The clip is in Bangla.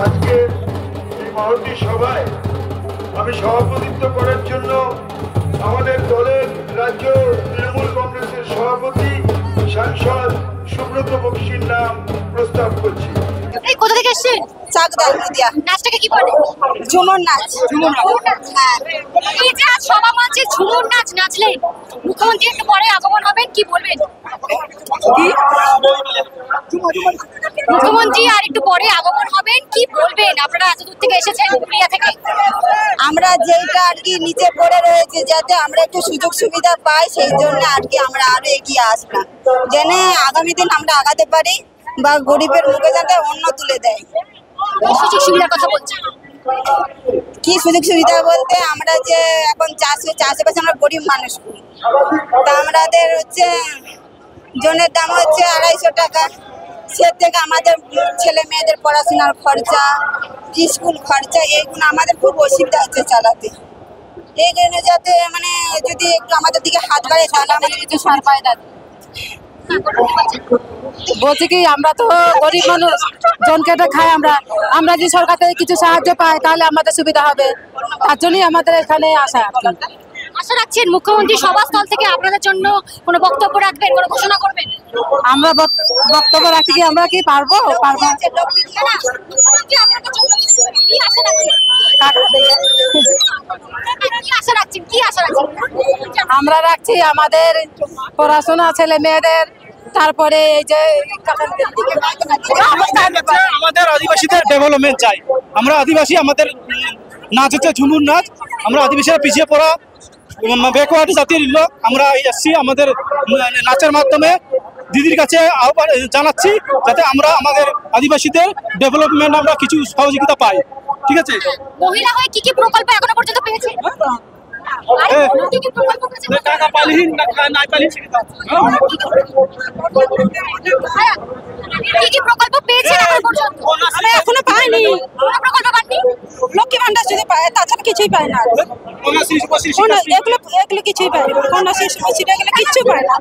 আজকে এই মহতী সভায় আমি সভাপতিত্ব করার জন্য আমাদের দলের রাজ্য তৃণমূল কংগ্রেসের সভাপতি সাংসদ সুব্রত বক্সির নাম প্রস্তাব করছি। কোথা থেকে এসেছেন? চাকদার নদিয়া। নাচটাকে কি বলে? ঝুমুর নাচ। হ্যাঁ। এই যে আজ সভা মঞ্চে ঝুমুর নাচ নাচলেন, মুখ্যমন্ত্রী একটু পরে আগমন হবেন, কি বলবেন? মুখ্যমন্ত্রী আর একটু পরে আগমন হবেন, কি বলবেন? আপনারা এত দূর থেকে এসেছেন, পুরুলিয়া থেকে। আমরা যেটা আর কি নিচে পড়ে রয়েছে, যাতে আমরা একটু সুযোগ সুবিধা পাই, সেই জন্য আর কি আমরা আরো এগিয়ে আসলাম, যেন আগামী দিন আমরা আগাতে পারি বা গরিবের মুখে যাতে অন্ন তুলে দেয়। সুযোগ সুবিধার কথা বলছেন। কি সুযোগ সুবিধা বলতে, আমরা যে এখন চাষবাসে আমরা গরিব মানুষ, তা আমাদের হচ্ছে জনের দাম হচ্ছে 250 টাকা। সে থেকে আমাদের ছেলে মেয়েদের পড়াশোনার খরচা, স্কুল খরচা, এইগুলো আমাদের খুব অসুবিধা হচ্ছে চালাতে। এই জন্য যাতে মানে যদি একটু আমাদের দিকে হাত বাড়ে তাহলে আমাদের একটু সার পায়। দাদা বলছি কি, আমরা তো গরিব মানুষ, জন কেটে খাই। আমরা যদি সরকার থেকে কিছু সাহায্য পাই তাহলে আমাদের সুবিধা হবে, তার জন্যই আমাদের এখানে আসা। আশা রাখছেন মুখ্যমন্ত্রী সভাস্থল থেকে আপনাদের জন্য কোনো বক্তব্য রাখবেন, কোনো ঘোষণা করবেন? আমরা বক্তব্য রাখছি কি, আমরা কি পারবো? আমরা রাখছি আমাদের পড়াশোনা, ছেলে মেয়েদের, তারপরে এই যে আমাদের আদিবাসীদের ডেভেলপমেন্ট চাই। আমরা আদিবাসী, আমাদের নাচ হচ্ছে ঝুমুর নাচ। আমরা আদিবাসীরা পিছিয়ে পড়া ব্যাকওয়ার্ড জাতির লোক, আমরা এসছি আমাদের নাচের মাধ্যমে দিদির কাছে আহ্বান জানাচ্ছি যাতে আমরা আমাদের আদিবাসীদের ডেভেলপমেন্ট আমরা কিছু সহযোগিতা পাই। ঠিক আছে? মহিলা হয়ে কি কি প্রকল্প এখনো পর্যন্ত পেয়েছে? এখনো পাইনি। লক্ষ্মী ভান্ডার শুধু পায়, তাছাড়া কিছুই পায় না। এগুলো কিছুই পায় না, কন্যাশ্রী এগুলো কিচ্ছু পায় না।